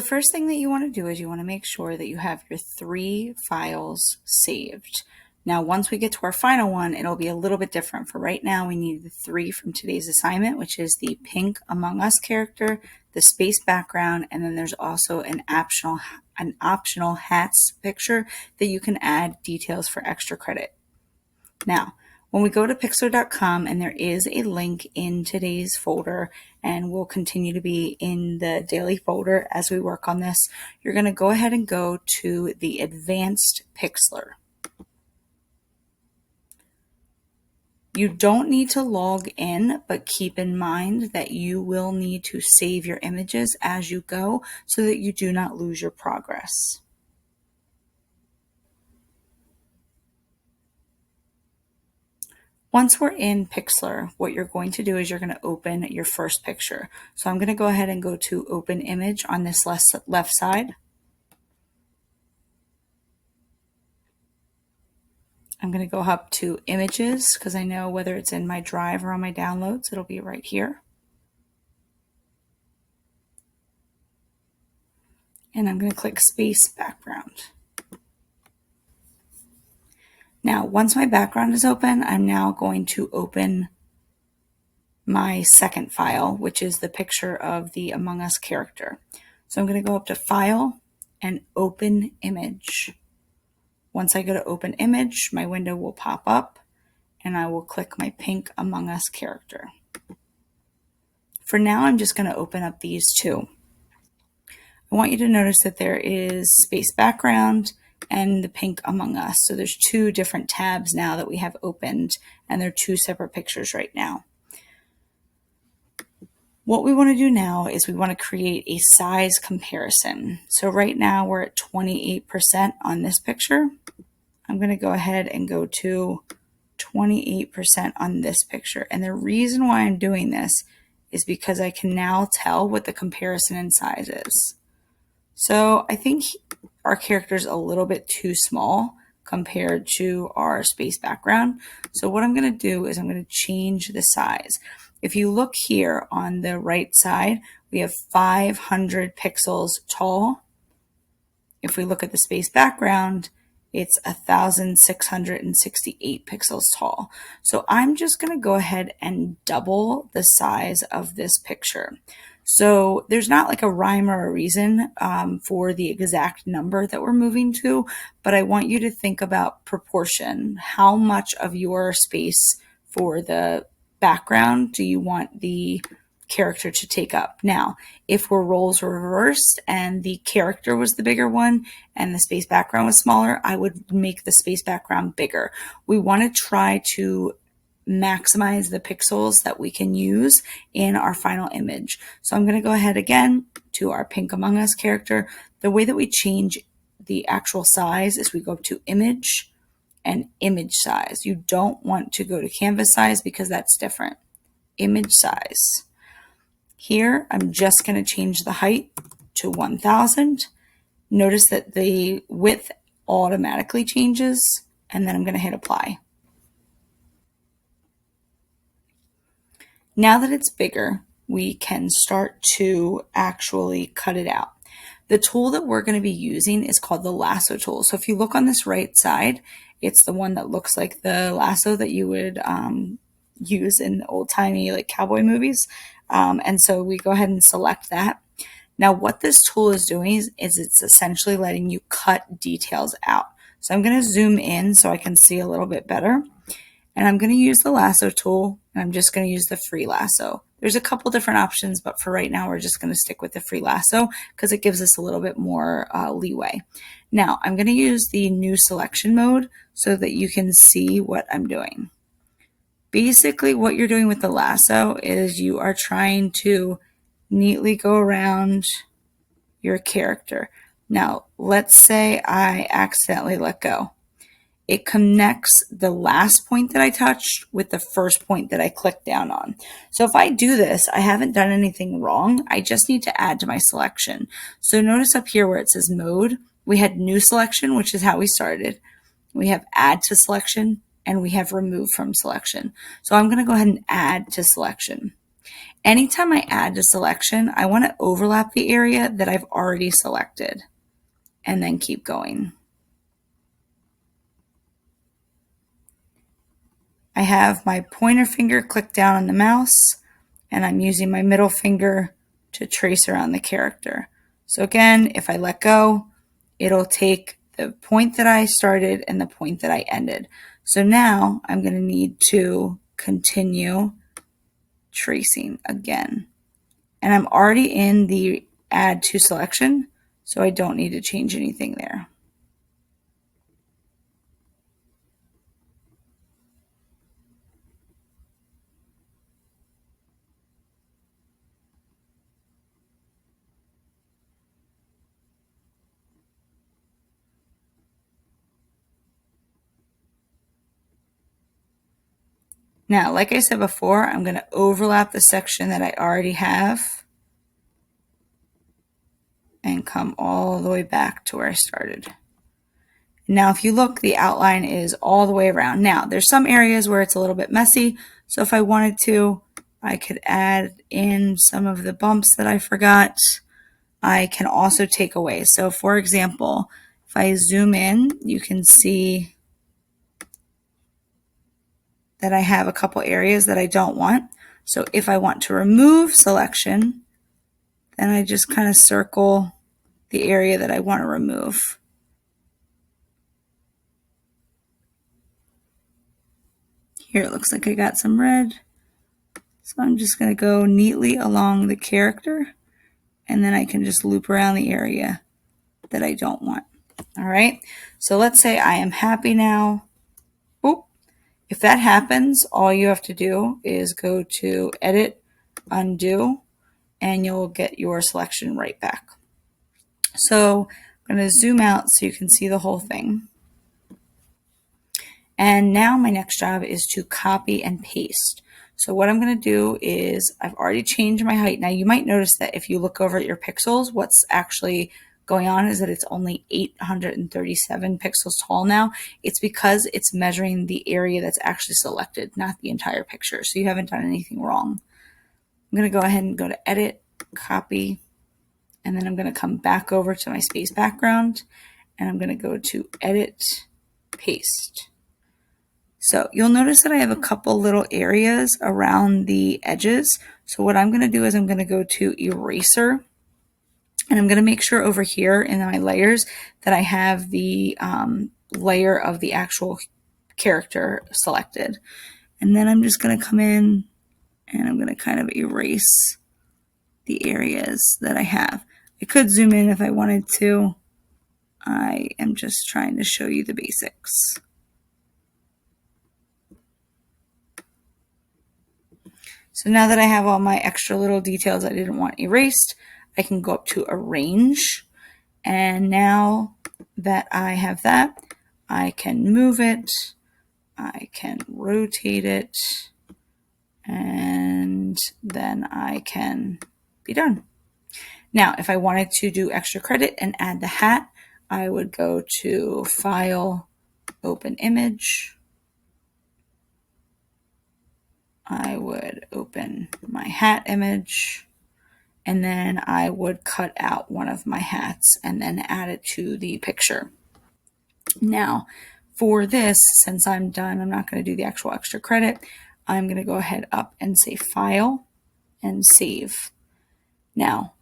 first thing that you want to do is you want to make sure that you have your 3 files saved. Now, once we get to our final one, it'll be a little bit different. For right now, we need the 3 from today's assignment, which is the pink Among Us character, the space background, and then there's also an optional hats picture that you can add details for extra credit. Now, when we go to Pixlr.com, and there is a link in today's folder, and will continue to be in the daily folder as we work on this, you're going to go ahead and go to the Advanced Pixlr. You don't need to log in, but keep in mind that you will need to save your images as you go so that you do not lose your progress. Once we're in Pixlr, what you're going to do is you're going to open your first picture. So I'm going to go ahead and go to Open Image on this left side. I'm going to go up to Images because I know whether it's in my drive or on my downloads, it'll be right here. And I'm going to click Space Background. Now, once my background is open, I'm now going to open my second file, which is the picture of the Among Us character. So I'm going to go up to File and Open Image. Once I go to Open Image, my window will pop up and I will click my pink Among Us character. For now, I'm just going to open up these 2. I want you to notice that there is Space Background and the pink Among Us. So there's 2 different tabs now that we have opened, and they're 2 separate pictures right now. What we want to do now is we want to create a size comparison. So right now we're at 28% on this picture. I'm going to go ahead and go to 28% on this picture. And the reason why I'm doing this is because I can now tell what the comparison in size is. So I think our character is a little bit too small compared to our space background. So what I'm going to do is I'm going to change the size. If you look here on the right side, we have 500 pixels tall. If we look at the space background, it's 1,668 pixels tall. So I'm just going to go ahead and double the size of this picture. So there's not like a rhyme or a reason for the exact number that we're moving to, but I want you to think about proportion. How much of your space for the background do you want the character to take up? Now, if roles were reversed and the character was the bigger one and the space background was smaller, I would make the space background bigger. We want to try to maximize the pixels that we can use in our final image. So I'm going to go ahead again to our pink Among Us character. The way that we change the actual size is we go up to Image and Image Size. You don't want to go to Canvas Size because that's different. Image Size. Here, I'm just going to change the height to 1000. Notice that the width automatically changes, and then I'm going to hit Apply. Now that it's bigger, we can start to actually cut it out. The tool that we're going to be using is called the Lasso Tool. So if you look on this right side, it's the one that looks like the lasso that you would use in old-timey like cowboy movies. And so we go ahead and select that. Now what this tool is doing is it's essentially letting you cut details out. So I'm going to zoom in so I can see a little bit better. And I'm going to use the Lasso Tool, and I'm just going to use the free lasso. There's a couple different options, but for right now, we're just going to stick with the free lasso because it gives us a little bit more leeway. Now, I'm going to use the new selection mode so that you can see what I'm doing. Basically, what you're doing with the lasso is you are trying to neatly go around your character. Now, let's say I accidentally let go. It connects the last point that I touched with the first point that I clicked down on. So if I do this, I haven't done anything wrong. I just need to add to my selection. So notice up here where it says mode, we had new selection, which is how we started. We have add to selection, and we have remove from selection. So I'm going to go ahead and add to selection. anytime I add to selection, I want to overlap the area that I've already selected and then keep going. I have my pointer finger clicked down on the mouse, and I'm using my middle finger to trace around the character. So again, if I let go, it'll take the point that I started and the point that I ended. So now I'm going to need to continue tracing again. And I'm already in the add to selection, so I don't need to change anything there. Now, like I said before, I'm going to overlap the section that I already have and come all the way back to where I started. Now, if you look, the outline is all the way around. Now, there's some areas where it's a little bit messy, so if I wanted to, I could add in some of the bumps that I forgot. I can also take away. So, for example, if I zoom in, you can see that I have a couple areas that I don't want. So if I want to remove selection, then I just kind of circle the area that I want to remove. Here it looks like I got some red. So I'm just going to go neatly along the character, and then I can just loop around the area that I don't want. All right, so let's say I am happy now. Oop. If that happens, all you have to do is go to Edit, Undo, and you'll get your selection right back. So I'm going to zoom out so you can see the whole thing. And now my next job is to copy and paste. So what I'm going to do is I've already changed my height. Now you might notice that if you look over at your pixels, what's actually going on is that it's only 837 pixels tall now. It's because it's measuring the area that's actually selected, not the entire picture. So you haven't done anything wrong. I'm going to go ahead and go to Edit, Copy, and then I'm going to come back over to my space background, and I'm going to go to Edit, Paste. So you'll notice that I have a couple little areas around the edges. So what I'm going to do is I'm going to go to Eraser, and I'm going to make sure over here in my layers that I have the layer of the actual character selected. And then I'm just going to come in and I'm going to kind of erase the areas that I have. I could zoom in if I wanted to. I am just trying to show you the basics. So now that I have all my extra little details I didn't want erased, I can go up to Arrange. And now that I have that, I can move it, I can rotate it, and then I can be done. Now, if I wanted to do extra credit and add the hat, I would go to File, Open Image. I would open my hat image, and then I would cut out one of my hats and then add it to the picture. Now, for this, since I'm done, I'm not going to do the actual extra credit. I'm going to go ahead up and say File and Save. Now,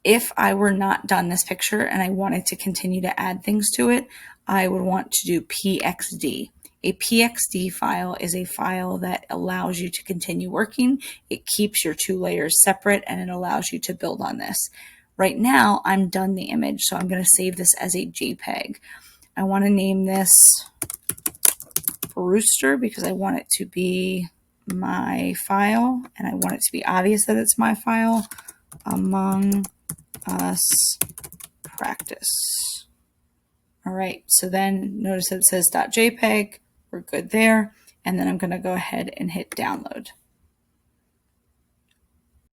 if I were not done this picture and I wanted to continue to add things to it, I would want to do PXD. A PXD file is a file that allows you to continue working. It keeps your two layers separate and it allows you to build on this. Right now, I'm done the image, so I'm going to save this as a JPEG. I want to name this Brewster because I want it to be my file and I want it to be obvious that it's my file. Among Us Practice. All right, so then notice that it says .jpeg. We're good there. And then I'm going to go ahead and hit download.